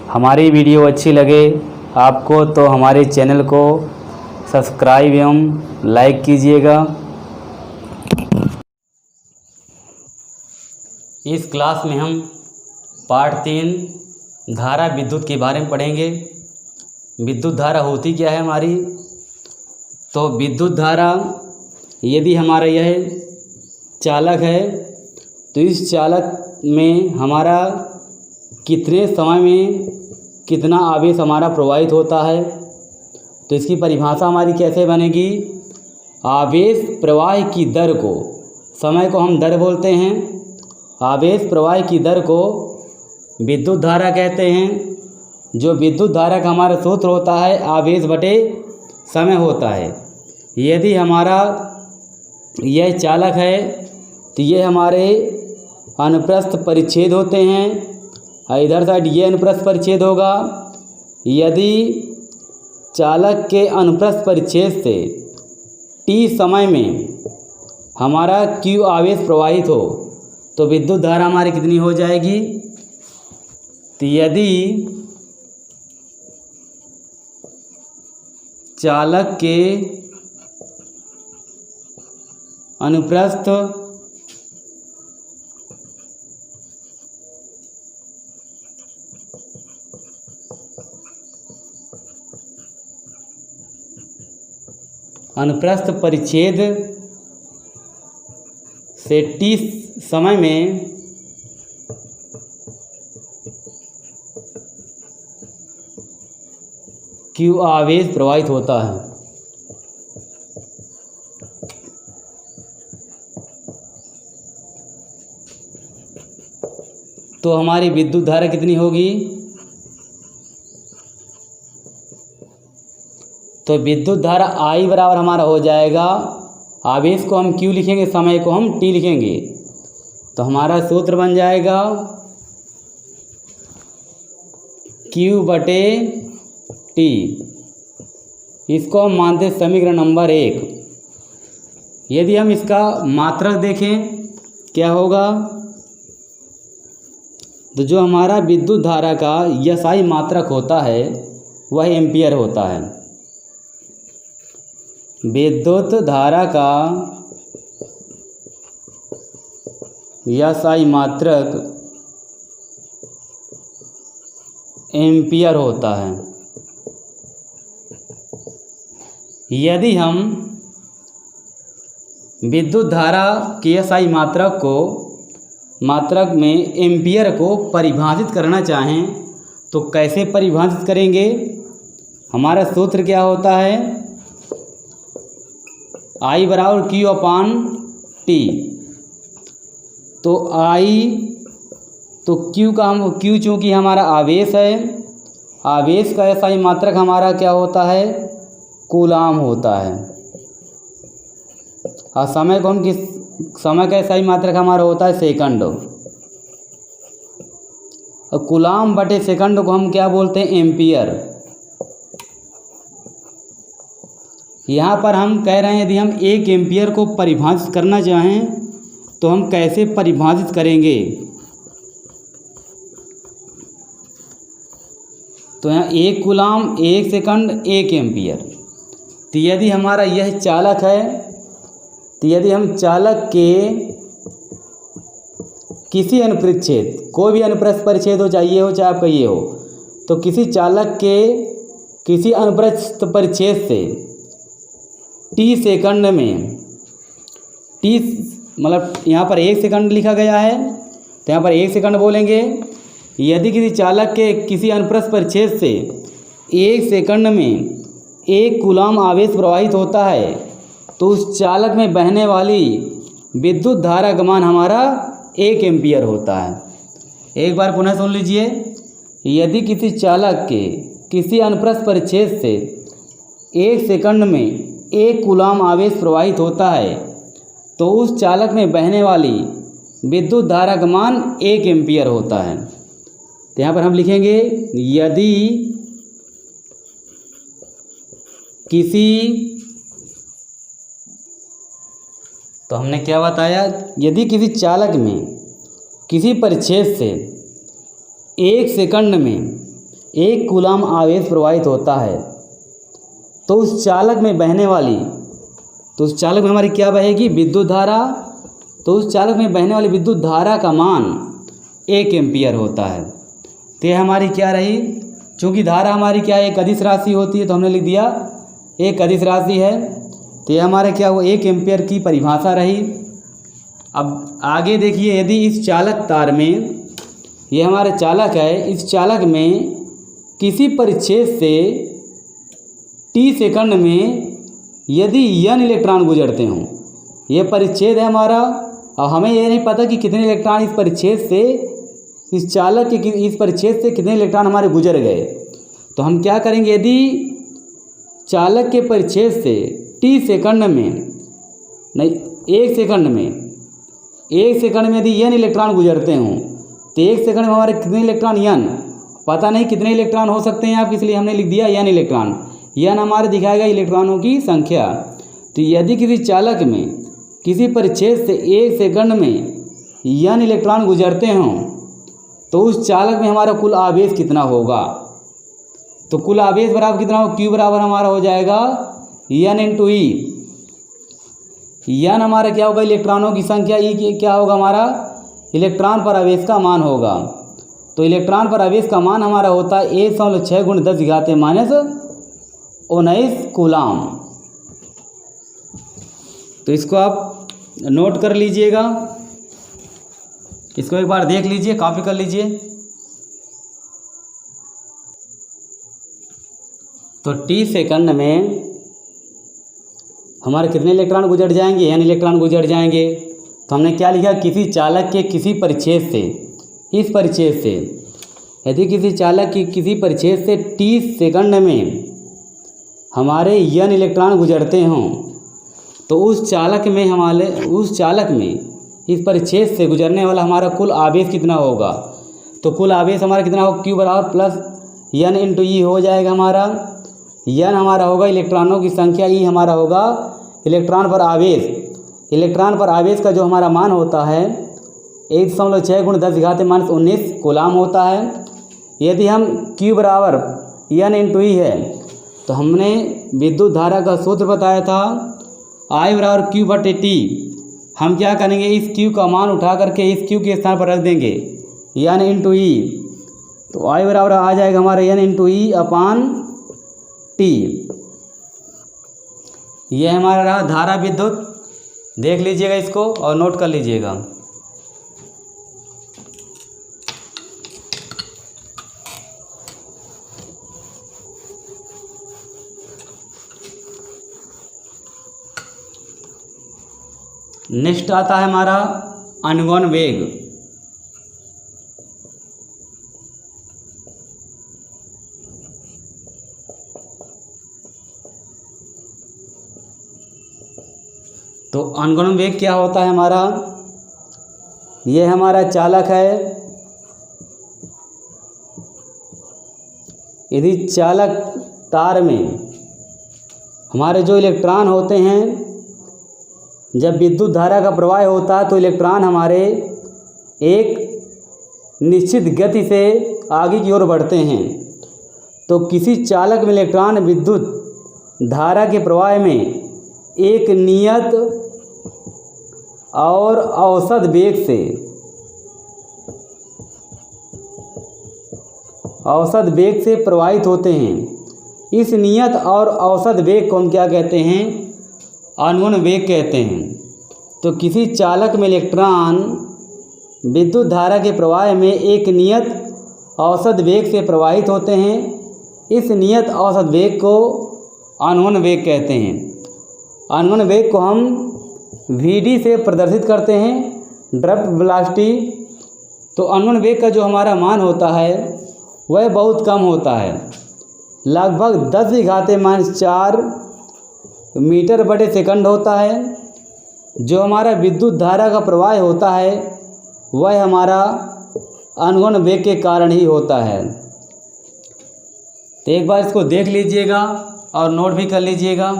हमारी वीडियो अच्छी लगे आपको तो हमारे चैनल को सब्सक्राइब एवं लाइक कीजिएगा। इस क्लास में हम पार्ट 3 धारा विद्युत के बारे में पढ़ेंगे। विद्युत धारा होती क्या है हमारी। तो विद्युत धारा यदि हमारा यह चालक है तो इस चालक में हमारा कितने समय में कितना आवेश हमारा प्रवाहित होता है। तो इसकी परिभाषा हमारी कैसे बनेगी। आवेश प्रवाह की दर को, समय को हम दर बोलते हैं, आवेश प्रवाह की दर को विद्युत धारा कहते हैं। जो विद्युत धारा का हमारा सूत्र होता है आवेश बटे समय होता है। यदि हमारा यह चालक है तो ये हमारे अनुप्रस्थ परिच्छेद होते हैं, इधर साइड ये अनुप्रस्थ परिच्छेद होगा। यदि चालक के अनुप्रस्थ परिच्छेद से t समय में हमारा q आवेश प्रवाहित हो तो विद्युत धारा हमारी कितनी हो जाएगी। तो यदि चालक के अनुप्रस्थ परिच्छेद से t समय में q आवेश प्रवाहित होता है तो हमारी विद्युत धारा कितनी होगी। तो विद्युत धारा I बराबर हमारा हो जाएगा, आवेश को हम Q लिखेंगे, समय को हम T लिखेंगे। तो हमारा सूत्र बन जाएगा Q बटे T। इसको हम मानते समीकरण नंबर 1। यदि हम इसका मात्रक देखें क्या होगा। तो जो हमारा विद्युत धारा का SI मात्रक होता है वह एम्पियर होता है। विद्युत धारा का SI मात्रक एम्पियर होता है। यदि हम विद्युत धारा के SI मात्रक में एम्पियर को परिभाषित करना चाहें तो कैसे परिभाषित करेंगे। हमारा सूत्र क्या होता है, I बराबर Q अपान T। तो Q का हम Q चूँकि हमारा आवेश है, आवेश का SI मात्रक हमारा क्या होता है, कूलाम होता है। और समय को हम समय का SI मात्रक हमारा होता है सेकंड। और कूलाम बटे सेकंड को हम क्या बोलते हैं, एम्पियर। यहाँ पर हम कह रहे हैं यदि हम 1 एम्पियर को परिभाषित करना चाहें तो हम कैसे परिभाषित करेंगे। तो यहाँ 1 कूलाम 1 सेकंड 1 एम्पियर। तो यदि हमारा यह चालक है तो यदि हम चालक के किसी अनुप्रच्छेद, कोई भी अनुप्रस्थ परिच्छेद हो, चाहिए हो चाहे आपका ये हो, तो किसी चालक के किसी अनुप्रस्थ परिच्छेद से t सेकंड में, t मतलब यहाँ पर 1 सेकंड लिखा गया है तो यहाँ पर 1 सेकंड बोलेंगे। यदि किसी चालक के किसी अनुप्रस्थ परिच्छेद से 1 सेकंड में 1 कूलाम आवेश प्रवाहित होता है तो उस चालक में बहने वाली विद्युत धारा का मान हमारा 1 एम्पियर होता है। एक बार पुनः सुन लीजिए। यदि किसी चालक के किसी अनुप्रस्थ परिच्छेद से 1 सेकंड में 1 कूलाम आवेश प्रवाहित होता है तो उस चालक में बहने वाली विद्युत धारा का मान 1 एम्पियर होता है। तो यहाँ पर हम लिखेंगे यदि किसी, तो हमने क्या बताया, यदि किसी चालक में किसी परिच्छेद से 1 सेकंड में 1 कूलाम आवेश प्रवाहित होता है तो उस चालक में बहने वाली, तो उस चालक में हमारी क्या बहेगी? विद्युत धारा। तो उस चालक में बहने वाली विद्युत धारा का मान 1 एम्पियर होता है। तो ये हमारी क्या रही? चूँकि धारा हमारी क्या है? एक अदिश राशि होती है, तो हमने लिख दिया एक अदिश राशि है। तो ये हमारे क्या हुआ? 1 एम्पियर की परिभाषा रही। अब आगे देखिए, यदि इस चालक तार में, ये हमारे चालक है, इस चालक में किसी परिच्छेद से t सेकंड में यदि n इलेक्ट्रॉन गुजरते हों, ये परिच्छेद है हमारा, और हमें ये नहीं पता कि कितने इलेक्ट्रॉन इस परिच्छेद से, इस चालक के इस परिच्छेद से कितने इलेक्ट्रॉन हमारे गुजर गए। तो हम क्या करेंगे? यदि चालक के परिच्छेद से t सेकंड में, नहीं 1 सेकंड में, 1 सेकंड में यदि n इलेक्ट्रॉन गुजरते हों, तो 1 सेकंड में हमारे कितने इलेक्ट्रॉन? n, पता नहीं कितने इलेक्ट्रॉन हो सकते हैं आप, इसलिए हमने लिख दिया n इलेक्ट्रॉन। n हमारे दिखाएगा इलेक्ट्रॉनों की संख्या। तो यदि किसी चालक में किसी परिच्छेद से 1 सेकंड में n इलेक्ट्रॉन गुजरते हों, तो उस चालक में हमारा कुल आवेश कितना होगा? तो कुल आवेश बराबर कितना हो? Q बराबर हमारा हो जाएगा n × E। n हमारा क्या होगा? इलेक्ट्रॉनों की संख्या। E क्या होगा? हमारा इलेक्ट्रॉन पर आवेश का मान होगा। तो इलेक्ट्रॉन पर आवेश का मान हमारा होता है 1.6 × 10⁻⁹ कूलाम। तो इसको आप नोट कर लीजिएगा, इसको एक बार देख लीजिए, कॉपी कर लीजिए। तो t सेकंड में हमारे कितने इलेक्ट्रॉन गुजर जाएंगे? n इलेक्ट्रॉन गुजर जाएंगे। तो हमने क्या लिखा? किसी चालक के किसी परिच्छेद से, इस परिच्छेद से, यदि किसी चालक की किसी परिच्छेद से t सेकंड में हमारे n इलेक्ट्रॉन गुजरते हों, तो उस चालक में इस परिच्छेद से गुजरने वाला हमारा कुल आवेश कितना होगा? तो कुल आवेश हमारा कितना होगा? Q बराबर प्लस n × E हो जाएगा हमारा। n हमारा होगा इलेक्ट्रॉनों की संख्या, E हमारा होगा इलेक्ट्रॉन पर आवेश। इलेक्ट्रॉन पर आवेश का जो हमारा मान होता है 1.6 × 10⁻⁹ कूलाम होता है। यदि हम Q बराबर n × E है, तो हमने विद्युत धारा का सूत्र बताया था I बराबर Q/T। हम क्या करेंगे? इस Q का मान उठा करके इस Q के स्थान पर रख देंगे n × E। तो I बराबर आ जाएगा हमारा n × E/T। यह हमारा रहा धारा विद्युत। देख लीजिएगा इसको और नोट कर लीजिएगा। नेक्स्ट आता है हमारा अनुगमन वेग। तो अनुगमन वेग क्या होता है हमारा? ये हमारा चालक है। यदि चालक तार में हमारे जो इलेक्ट्रॉन होते हैं, जब विद्युत धारा का प्रवाह होता है तो इलेक्ट्रॉन हमारे एक निश्चित गति से आगे की ओर बढ़ते हैं। तो किसी चालक में इलेक्ट्रॉन विद्युत धारा के प्रवाह में एक नियत और औसत वेग से प्रवाहित होते हैं। इस नियत और औसत वेग को हम क्या कहते हैं? अनुगमन वेग कहते हैं। तो किसी चालक में इलेक्ट्रॉन विद्युत धारा के प्रवाह में एक नियत औसत वेग से प्रवाहित होते हैं। इस नियत औसत वेग को अनुगमन वेग कहते हैं। अनुगमन वेग को हम Vd से प्रदर्शित करते हैं, ड्रिफ्ट वेलोसिटी। तो अनुगमन वेग का जो हमारा मान होता है वह बहुत कम होता है, लगभग 10⁻⁴ मीटर/सेकंड होता है। जो हमारा विद्युत धारा का प्रवाह होता है वह हमारा अनुगमन वेग के कारण ही होता है। तो एक बार इसको देख लीजिएगा और नोट भी कर लीजिएगा।